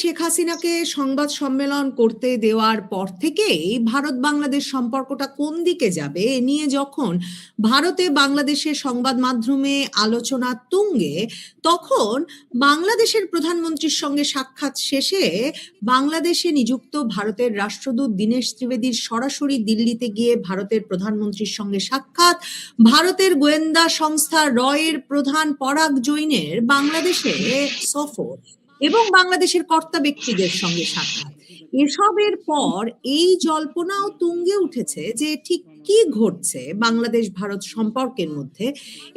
শেখ হাসিনাকে সংবাদ সম্মেলন করতে দেওয়ার পর থেকেই ভারত বাংলাদেশ সম্পর্কটা কোন দিকে যাবে এ নিয়ে যখন ভারতে বাংলাদেশের সংবাদ মাধ্যমে আলোচনা তুঙ্গে, তখন বাংলাদেশের প্রধানমন্ত্রীর সঙ্গে সাক্ষাৎ শেষে বাংলাদেশে নিযুক্ত ভারতের রাষ্ট্রদূত দীনেশ ত্রিবেদীর সরাসরি দিল্লিতে গিয়ে ভারতের প্রধানমন্ত্রীর সঙ্গে সাক্ষাৎ, ভারতের গোয়েন্দা সংস্থা রয়ের প্রধান পরাগ জৈনের বাংলাদেশে সফর এবং বাংলাদেশের কর্তা ব্যক্তিদের সঙ্গে সাক্ষাৎ, এসবের পর এই জল্পনাও তুঙ্গে উঠেছে যে ঠিক কি ঘটছে বাংলাদেশ ভারত সম্পর্কের মধ্যে,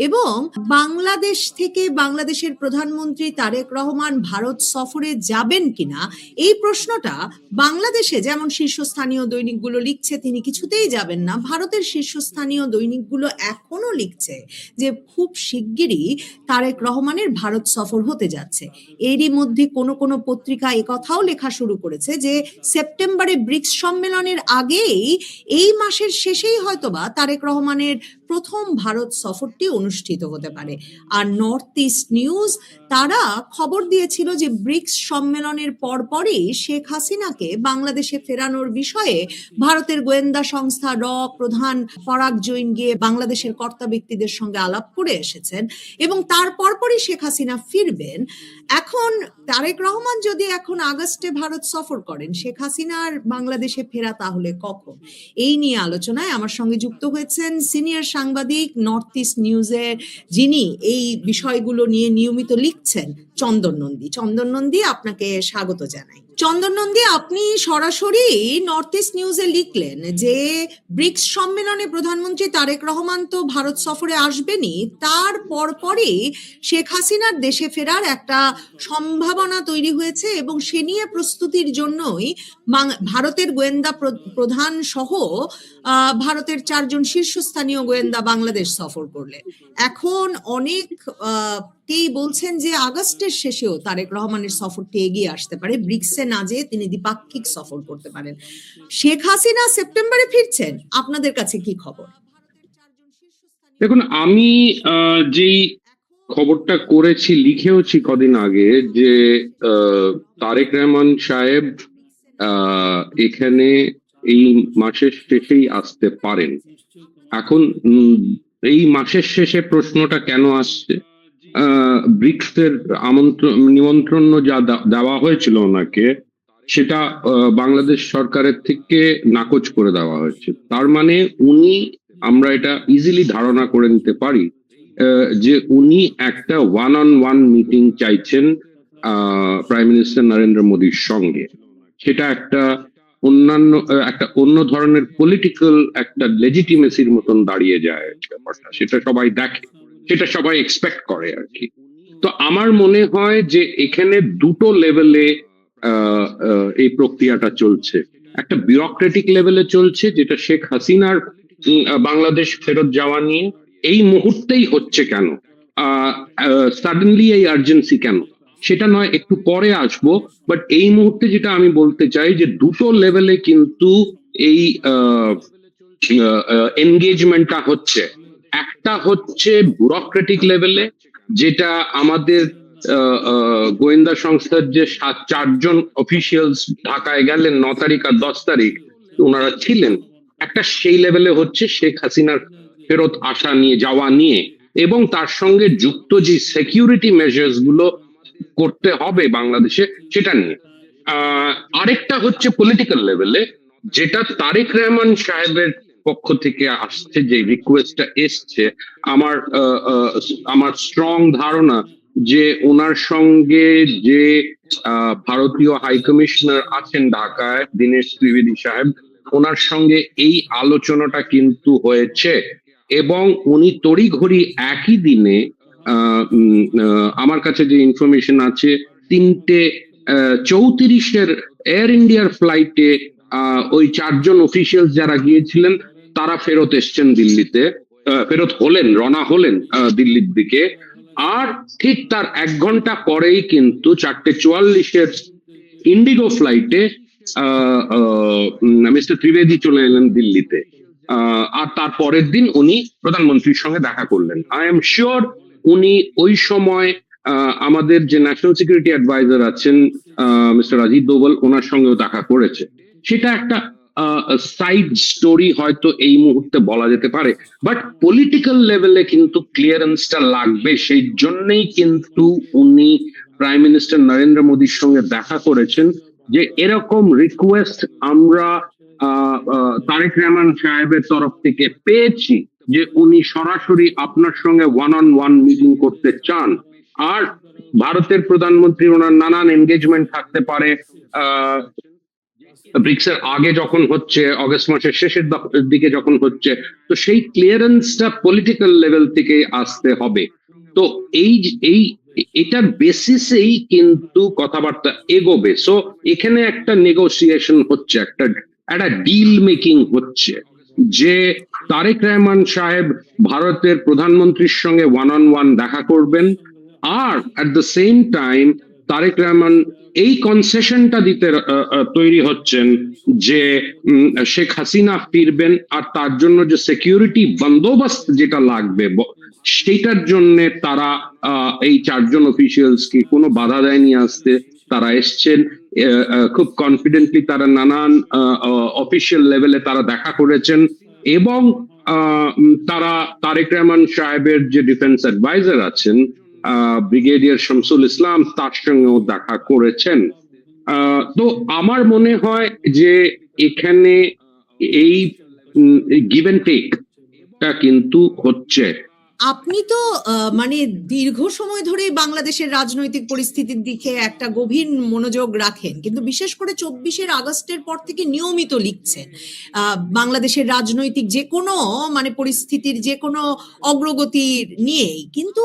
এবং বাংলাদেশ থেকে বাংলাদেশের প্রধানমন্ত্রী তারেক রহমান ভারত সফরে যাবেন কিনা এই প্রশ্নটা বাংলাদেশে যেমন শীর্ষস্থানীয় দৈনিকগুলো লিখছে তিনি কিছুতেই যাবেন না, ভারতের শীর্ষস্থানীয় দৈনিকগুলো এখনো লিখছে যে খুব শিগগিরই তারেক রহমানের ভারত সফর হতে যাচ্ছে। এরই মধ্যে কোনো কোনো পত্রিকা একথাও লেখা শুরু করেছে যে সেপ্টেম্বরে ব্রিক্স সম্মেলনের আগেই এই মাসের শেষেই হয়তোবা তারেক রহমানের প্রথম ভারত সফরটি অনুষ্ঠিত হতে পারে। আর নর্থ ইস্ট নিউজ তারা খবর দিয়েছিল যে ব্রিক্স সম্মেলনের পরপরই শেখ হাসিনাকে বাংলাদেশে ফেরানোর বিষয়ে ভারতের গোয়েন্দা সংস্থা প্রধান পরাগ জৈন গিয়ে বাংলাদেশের কর্তা ব্যক্তিদের সঙ্গে আলাপ করে এসেছেন এবং তার পরপরই শেখ হাসিনা ফিরবেন। এখন তারেক রহমান যদি এখন আগস্টে ভারত সফর করেন, শেখ হাসিনার বাংলাদেশে ফেরা তাহলে কখন? এই নিয়ে আলোচনায় আমার সঙ্গে যুক্ত হয়েছেন সিনিয়র সাংবাদিক নর্থ ইস্ট নিউজের, যিনি এই বিষয়গুলো নিয়ে নিয়মিত লিখছেন, চন্দন নন্দী। চন্দন নন্দী, আপনাকে স্বাগত জানাই। চন্দন নন্দী, আপনি সরাসরি নর্থ ইস্ট নিউজে লিখলেন যে ব্রিক্স সম্মেলনে প্রধানমন্ত্রী তারেক রহমান তো ভারত সফরে আসবেনই, তার পরপরই শেখ হাসিনার দেশে ফেরার একটা সম্ভাবনা তৈরি হয়েছে এবং সে নিয়ে প্রস্তুতির জন্যই ভারতের গোয়েন্দা প্রধান সহ ভারতের 4 জন শীর্ষস্থানীয় গোয়েন্দা বাংলাদেশ সফর করলেন। এখন অনেক কেই বলছেন যে আগস্টের শেষেও তারেক রহমানের সফরটি এগিয়ে আসতে পারে, ব্রিক্সে না যেয়ে তিনি দ্বিপাক্ষিক সফর করতে পারেন। শেখ হাসিনা সেপ্টেম্বরে ফিরছেন, আপনাদের কাছে কি খবর? দেখুন, আমি যেই খবরটা করেছি, লিখেওছি কদিন আগে, যে তারেক রহমান সাহেব এখানে এই মাসের শেষেই আসতে পারেন। এখন এই মাসের শেষে প্রশ্নটা কেন আসছে? ব্রিক্সের নিমন্ত্রণ যা দেওয়া হয়েছিল ওনাকে, সেটা বাংলাদেশ সরকারের থেকে নাকচ করে দেওয়া হয়েছে। তার মানে আমরা এটা ইজিলি ধারণা করে নিতে পারি যে উনি একটা ওয়ান মিটিং চাইছেন প্রাইম মিনিস্টার নরেন্দ্র মোদীর সঙ্গে। সেটা একটা অন্য ধরনের পলিটিক্যাল একটা লেজিটিমেসির মতন দাঁড়িয়ে যায় ব্যাপারটা, সেটা সবাই দেখে, সেটা সবাই এক্সপেক্ট করে আর কি। তো আমার মনে হয় যে এখানে দুটো লেভেলে এই প্রক্রিয়াটা চলছে। একটা বিউরোক্রেটিক লেভেলে চলছে, যেটা শেখ হাসিনার বাংলাদেশ ফেরত যাওয়া নিয়ে এই মুহূর্তেই হচ্ছে কেন, সাডেনলি এই আর্জেন্সি কেন, সেটা নয়, একটু পরে আসবো। বাট এই মুহূর্তে যেটা আমি বলতে চাই যে দুটো লেভেলে কিন্তু এই এনগেজমেন্টটা হচ্ছে। একটা হচ্ছে ব্যুরোক্রেটিক লেভেলে, যেটা আমাদের গোয়েন্দা সংস্থার যে 4 জন অফিসিয়ালস ঢাকায় গেলেন 9 তারিখ আর 10 তারিখ ওনারা ছিলেন, একটা সেই লেভেলে হচ্ছে শেখ হাসিনার ফেরত আসা নিয়ে, যাওয়া নিয়ে, এবং তার সঙ্গে যুক্ত যে সিকিউরিটি মেজার্স গুলো করতে হবে বাংলাদেশে সেটা নিয়ে। আরেকটা হচ্ছে পলিটিক্যাল লেভেলে, যেটা তারেক রহমান সাহেবের পক্ষ থেকে আসছে, যে রিকোয়েস্টটা এসছে, আমার স্ট্রং ধারণা যে ওনার সঙ্গে যে ভারতীয় হাই কমিশনার আছেন ঢাকায়, দীনেশ ত্রিবেদী সাহেব, ওনার সঙ্গে এই আলোচনাটা কিন্তু হয়েছে এবং উনি তড়িঘড়ি একই দিনে, আমার কাছে যে ইনফরমেশন আছে, 3:34 এয়ার ইন্ডিয়ার ফ্লাইটে ওই 4 জন অফিসিয়াল যারা গিয়েছিলেন তারা ফেরত এসছেন দিল্লিতে, ফেরত হলেন, রওনা হলেন দিল্লির দিকে। আর ঠিক তার 1 ঘন্টা পরেই কিন্তু 4:44 ইন্ডিগো ফ্লাইটে মিস্টার ত্রিবেদী চলে এলেন দিল্লিতে। আর তার পরের দিন উনি প্রধানমন্ত্রীর সঙ্গে দেখা করলেন। আই এম শিওর উনি ওই সময় আমাদের যে ন্যাশনাল সিকিউরিটি অ্যাডভাইজার আছেন মিস্টার অজিত দোভাল, ওনার সঙ্গেও দেখা করেছে। সেটা একটা সাইড স্টোরি হয়তো এই মুহূর্তে বলা যেতে পারে, বাট পলিটিক্যাল লেভেলে কিন্তু ক্লিয়ারেন্সটা লাগবে। সেই জন্যই কিন্তু উনি প্রাইম মিনিস্টার নরেন্দ্র মোদীর সঙ্গে দেখা করেছেন, যে এরকম রিকোয়েস্ট আমরা তারেক রহমান সাহেবের তরফ থেকে পেয়েছি, যে উনি সরাসরি আপনার সঙ্গে ওয়ান অন ওয়ান মিটিং করতে চান। আর ভারতের প্রধানমন্ত্রী, ওনার নানান এনগেজমেন্ট থাকতে পারে, ব্রিক্স এর আগে যখন হচ্ছে, অগস্ট মাসের শেষের দিকে যখন হচ্ছে, তো সেই ক্লিয়ারেন্সটা পলিটিক্যাল লেভেল থেকে আসতে হবে। তো এই এই এটার বেসিসেই কিন্তু কথাবার্তা এগোবে। সো এখানে একটা নেগোসিয়েশন হচ্ছে, একটা ডিল মেকিং হচ্ছে, যে তারেক রহমান সাহেব ভারতের প্রধানমন্ত্রীর সঙ্গে ওয়ান অন ওয়ান দেখা করবেন, আর at the same time Tarique Rahman এই কনসেশনটা দিতে তৈরি হচ্ছেন যে শেখ হাসিনা ফিরবেন, আর তার জন্য যে সিকিউরিটি বন্দোবস্ত যেটা লাগবে সেটার জন্য তারা এই চারজন অফিসিয়ালস কে কোনো বাধা দেয়নি আসতে। তারা এসছেন খুব কনফিডেন্টলি, তারা নানান অফিসিয়াল লেভেলে তারা দেখা করেছেন, এবং তারা তারেক রহমান সাহেবের যে ডিফেন্স অ্যাডভাইজার আছেন ব্রিগেডিয়ার শামসুল ইসলাম, তার সঙ্গেও দেখা করেছেন। তো আমার মনে হয় যে এখানে এই গিভ এন্ড টেকটা কিন্তু হচ্ছে। আপনি তো মানে দীর্ঘ সময় ধরেই বাংলাদেশের রাজনৈতিক পরিস্থিতির দিকে একটা গভীর মনোযোগ রাখেন, কিন্তু বিশেষ করে 24 আগস্টের পর থেকে নিয়মিত লিখছেন বাংলাদেশের রাজনৈতিক যে কোনো মানে পরিস্থিতির যে কোনো অগ্রগতির নিয়েই। কিন্তু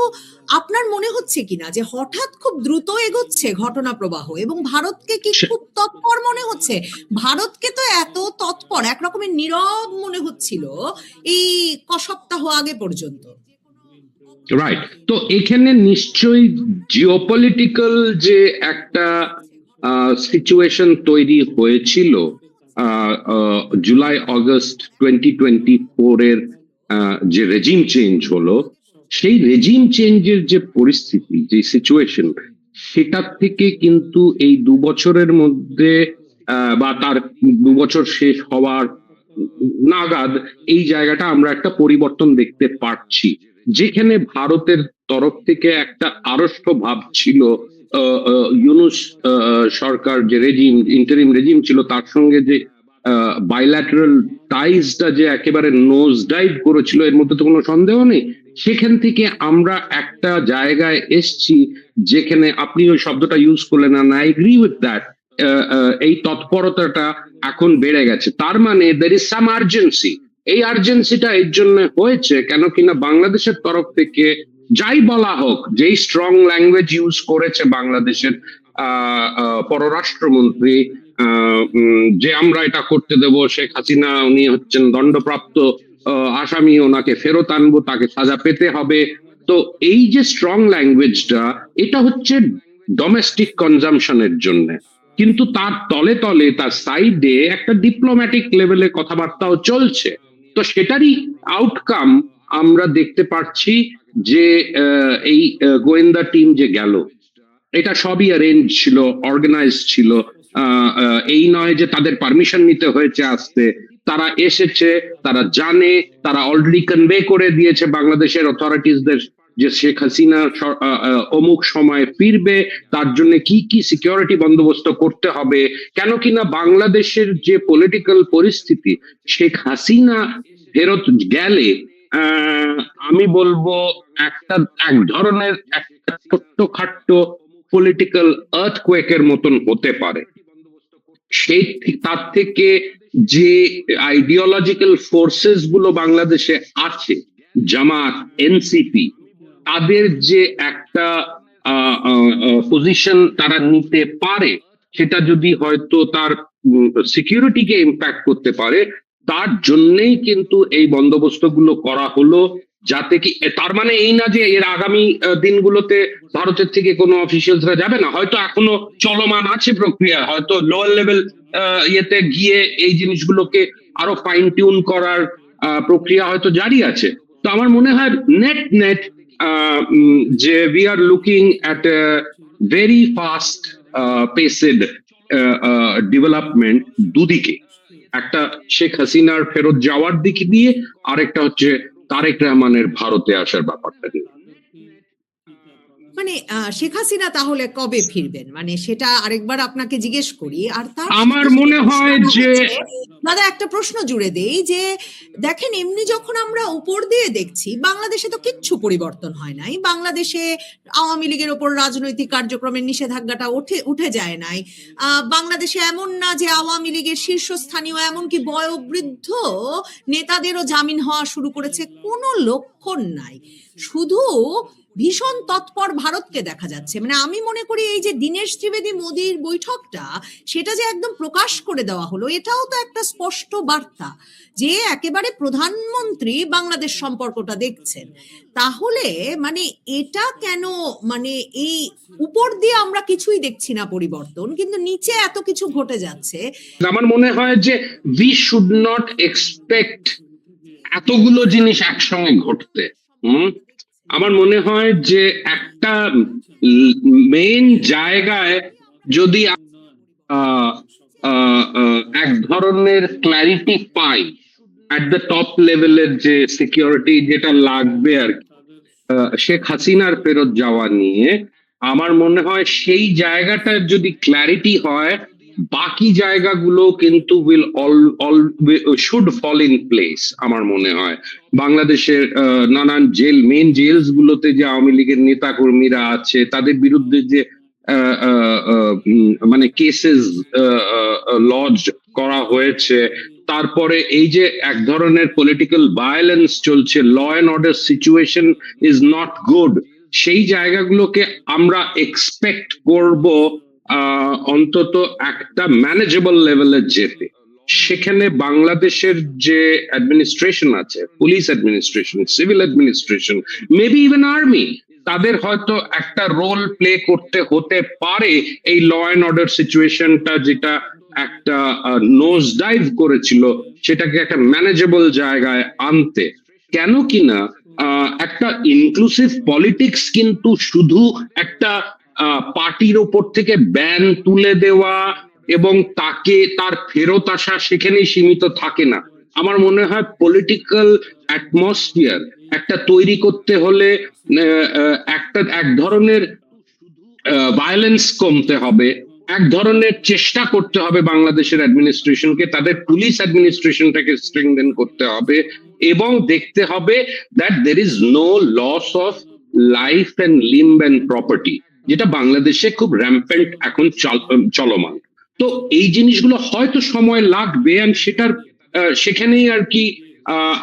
আপনার মনে হচ্ছে কিনা যে হঠাৎ খুব দ্রুত এগোচ্ছে ঘটনা প্রবাহ, এবং ভারতকে কি খুব তৎপর মনে হচ্ছে? ভারতকে তো এত তৎপর একরকমের নীরব মনে হচ্ছিল এই সপ্তাহ আগে পর্যন্ত। রাইট, তো এখানে নিশ্চয়ই জিওপলিটিক্যাল যে একটা সিচুয়েশন তৈরি হয়েছিল জুলাই আগস্ট 2024 এর যে রেজিম চেঞ্জ হলো, সেই রেজিম চেঞ্জের যে পরিস্থিতি, যে সিচুয়েশন, সেটার থেকে কিন্তু এই 2 বছরের মধ্যে বা তার 2 বছর শেষ হওয়ার নাগাদ এই জায়গাটা আমরা একটা পরিবর্তন দেখতে পাচ্ছি, যেখানে ভারতের তরফ থেকে একটা আড়ষ্ট ভাব ছিল। ইউনূস সরকার যে রেজিম, ইন্টারিম রেজিম ছিল, তার সঙ্গে যে বাইল্যাটারাল টাইজটা যে একেবারে নোজ ডাইভ করেছিল, এর মধ্যে তো কোনো সন্দেহ নেই। সেখান থেকে আমরা একটা জায়গায় এসছি যেখানে আপনি ওই শব্দটা ইউজ করলেন, না, আই এগ্রি উইথ দ্যাট, এই তৎপরতাটা এখন বেড়ে গেছে। তার মানে দের ইজ সাম আর্জেন্সি। এই আর্জেন্সিটা এর জন্য হয়েছে কেন কিনা বাংলাদেশের তরফ থেকে যাই বলা হোক, যেই স্ট্রং ল্যাঙ্গুয়েজ ইউজ করেছে বাংলাদেশের পররাষ্ট্রমন্ত্রী, যে আমরা এটা করতে দেব, শেখ হাসিনা উনি হচ্ছেন দণ্ডপ্রাপ্ত আসামি, ওনাকে ফেরত আনবো, তাকে সাজা পেতে হবে। তো এই যে স্ট্রং ল্যাঙ্গুয়েজটা, এটা হচ্ছে ডোমেস্টিক কনজামশনের জন্য, কিন্তু তার তলে তলে তার সাইডে একটা ডিপ্লোম্যাটিক লেভেলে কথাবার্তাও চলছে। তো সেটারই আউটকাম আমরা দেখতে পাচ্ছি, যে এই গোয়েন্দা টিম যে গেল, এটা সবই অ্যারেঞ্জ ছিল, অর্গানাইজ ছিল। এই নয় যে তাদের পারমিশন নিতে হয়েছে আসতে, তারা এসেছে, তারা জানে, তারা অলরেডি কনভে করে দিয়েছে বাংলাদেশের অথরিটিসদের যে শেখ হাসিনা অমুক সময় ফিরবে, তার জন্য কি কি সিকিউরিটি বন্দোবস্ত করতে হবে। কেন কিনা বাংলাদেশের যে পলিটিক্যাল পরিস্থিতি, শেখ হাসিনা ফেরত গেলে আমি বলবো এক ধরনের একটা ছোট্টখাট্ট পলিটিক্যাল আর্থকোয়েকের মতন হতে পারে। সেই তার থেকে যে আইডিওলজিক্যাল ফোর্সেস গুলো বাংলাদেশে আছে, জামাত, এনসিপি, তাদের যে একটা পজিশন তারা নিতে পারে, সেটা যদি হয়তো তার সিকিউরিটিকে ইম্প্যাক্ট করতে পারে, তার জন্যই কিন্তু এই বন্দোবস্তগুলো করা হলো। যাতে কি, তার মানে এই না যে এর আগামী দিনগুলোতে ভারতের থেকে কোনো অফিসিয়ালসরা যাবে না, হয়তো এখনো চলমান আছে প্রক্রিয়া, হয়তো লোয়ার লেভেল ইয়েতে গিয়ে এই জিনিসগুলোকে আরো ফাইন টিউন করার প্রক্রিয়া হয়তো জারি আছে। তো আমার মনে হয় নেট নেট যে we are looking at a very fast paced development দুদিকে, একটা শেখ হাসিনার ফেরত যাওয়ার দিক দিয়ে, আরেকটা হচ্ছে তারেক রহমানের ভারতে আসার ব্যাপারটা নিয়ে। মানে শেখ হাসিনা তাহলে কবে ফিরবেন, মানে সেটা আরেকবার আপনাকে জিজ্ঞেস করি। আর তার আমার সাথে মনে হয় যে দাদা একটা প্রশ্ন জুড়ে দেই, যে দেখেন এমনি যখন আমরা উপর দিয়ে দেখছি বাংলাদেশে তো কিচ্ছু পরিবর্তন হয় নাই। বাংলাদেশে আওয়ামী লীগের ওপর রাজনৈতিক কার্যক্রমের নিষেধাজ্ঞাটা উঠে যায় নাই। বাংলাদেশে এমন না যে আওয়ামী লীগের শীর্ষস্থানীয় এমনকি বয়োবৃদ্ধ নেতাদেরও জামিন হওয়া শুরু করেছে, কোনো লক্ষণ নাই। শুধু ভীষণ তৎপর ভারতকে দেখা যাচ্ছে। মানে আমি মনে করি এই যে দীনেশ ত্রিবেদী মোদীর বৈঠকটা, সেটা যে একদম প্রকাশ করে দেওয়া হলো, এটাও তো একটা স্পষ্ট বার্তা যে একেবারে প্রধানমন্ত্রী বাংলাদেশ সম্পর্কটা দেখছেন। তাহলে মানে এটা কেন, মানে এই উপর দিয়ে আমরা কিছুই দেখছি না পরিবর্তন, কিন্তু নিচে এত কিছু ঘটে যাচ্ছে। আমার মনে হয় যে we should not expect এতগুলো জিনিস একসঙ্গে ঘটতে। আমার মনে হয় যে একটা মেইন জায়গায় যদি এক ধরনের clarity pi at the top লেভেলের, যে সিকিউরিটি যেটা লাগবে আর কি শেখ হাসিনার ফেরত যাওয়া নিয়ে, আমার মনে হয় সেই জায়গাটা যদি ক্ল্যারিটি হয়, বাকি জায়গাগুলো কিন্তু শুড ফল ইন প্লেস। আমার মনে হয় বাংলাদেশের নানান মেইন জেলস গুলোতে যে আওয়ামী লীগের নেতা কর্মীরা আছে, তাদের বিরুদ্ধে যে মানে কেসেস লজ করা হয়েছে, তারপরে এই যে এক ধরনের পলিটিক্যাল ভায়োলেন্স চলছে, law and order situation is not good, সেই জায়গাগুলোকে আমরা এক্সপেক্ট করব অন্তত একটা ম্যানেজেবল লেভেলে যেতে। সেখানে বাংলাদেশের যে অ্যাডমিনিস্ট্রেশন আছে, police administration, civil administration, maybe even army, তাদের হয়তো একটা রোল প্লে করতে হতে পারে এই ল অ্যান্ড অর্ডার সিচুয়েশনটা, যেটা একটা নোজ ডাইভ করেছিল, সেটাকে একটা ম্যানেজেবল জায়গায় আনতে। কেন কিনা একটা ইনক্লুসিভ পলিটিক্স কিন্তু শুধু একটা পার্টির ওপর থেকে ব্যান তুলে দেওয়া এবং তাকে তার ফেরত আসা সেখানেই সীমিত থাকে না। আমার মনে হয় পলিটিক্যাল অ্যাটমসফিয়ার একটা তৈরি করতে হলে এক ধরনের ভায়োলেন্স কমতে হবে, এক ধরনের চেষ্টা করতে হবে বাংলাদেশের অ্যাডমিনিস্ট্রেশনকে, তাদের পুলিশ অ্যাডমিনিস্ট্রেশনটাকে স্ট্রেংথেন করতে হবে, এবং দেখতে হবে that there is no loss of life and limb and property, যেটা বাংলাদেশে খুব র্যাম্পেন্ট এখন চলমান। তো এই জিনিসগুলো হয়তো সময় লাগবে, আর সেখানেই আর কি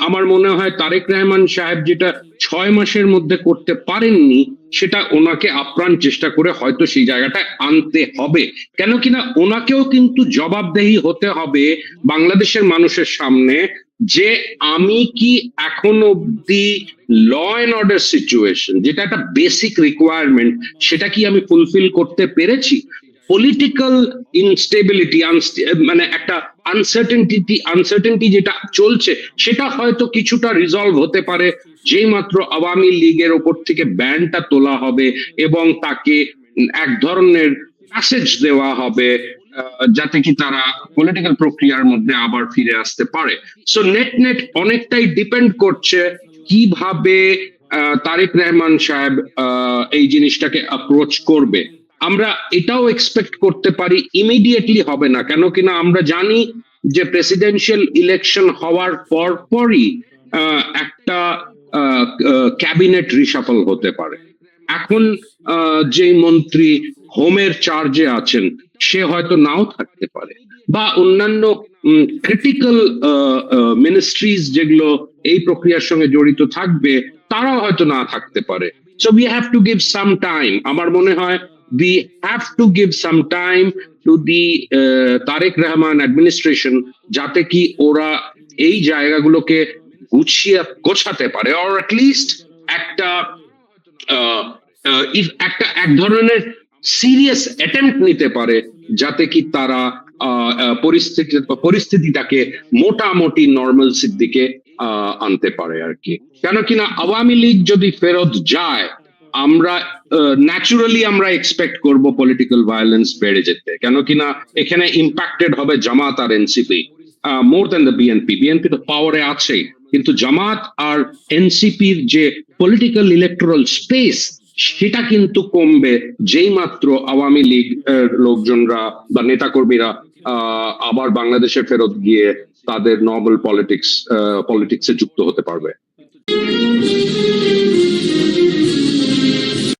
আমার মনে হয় তারেক রহমান সাহেব যেটা 6 মাসের মধ্যে করতে পারেননি, সেটা ওনাকে আপ্রাণ চেষ্টা করে হয়তো সেই জায়গাটা আনতে হবে। কেন কিনা ওনাকেও কিন্তু জবাবদেহি হতে হবে বাংলাদেশের মানুষের সামনে, যে আমি কি এখন অব্দি ল অ্যান্ড অর্ডার সিচুয়েশন, যেটা একটা বেসিক রিকোয়ারমেন্ট, সেটা কি আমি ফুলফিল করতে পেরেছি। পলিটিক্যাল ইনস্টেবিলিটি, মানে একটা আনসার্টেনটি যেটা চলছে, সেটা হয়তো কিছুটা রিজলভ হতে পারে যেই মাত্র আওয়ামী লীগের ওপর থেকে ব্যানটা তোলা হবে এবং তাকে এক ধরনের প্যাসেজ দেওয়া হবে, যাতে কি তারা পলিটিক্যাল প্রক্রিয়ার মধ্যে আবার ফিরে আসতে পারে। সো নেট অনেকটাই ডিপেন্ড করছে কিভাবে তারেক রহমান সাহেব এই জিনিসটাকে অ্যাপ্রোচ করবে। আমরা এটাও এক্সপেক্ট করতে পারি ইমিডিয়েটলি হবে না, কেন কিনা আমরা জানি যে প্রেসিডেন্সিয়াল ইলেকশন হওয়ার পরই একটা ক্যাবিনেট রিশাফল হতে পারে। এখন যে মন্ত্রী হোমের চার্জে আছেন সে হয়তো নাও থাকতে পারে, বা অন্যান্য ক্রিটিক্যাল মিনিস্ট্রিজ যেগুলো এই প্রক্রিয়ার সঙ্গে জড়িত থাকবে তারাও হয়তো না থাকতে পারে। So we have to give some time. আমার মনে হয় we have to give some time to the Tariq Rahman administration, যাতে কি ওরা এই জায়গাগুলোকে গোছাতে পারে, or at least একটা এক ধরনের সিরিয়াস অ্যাটেম্প্ট নিতে পারে, যাতে কি তারা পরিস্থিতিটাকে মোটামুটি নর্মালসির দিকে আনতে পারে আর কি। কেন কিনা আওয়ামী লীগ যদি ফেরত যায়, আমরা ন্যাচুরালি আমরা এক্সপেক্ট করব পলিটিক্যাল ভায়োলেন্স বেড়ে যেতে, কেন কিনা এখানে ইম্প্যাক্টেড হবে জামাত আর NCP more than the BNP. BNP তো পাওয়ারে আছেই, কিন্তু জামাত আর এনসিপির যে পলিটিক্যাল ইলেকটোরাল স্পেস সেটা কিন্তু কমবে যেই মাত্র আওয়ামী লীগ লোকজনরা বা নেতাকর্মীরা আবার বাংলাদেশে ফেরত গিয়ে তাদের নর্মাল পলিটিক্সে যুক্ত হতে পারবে।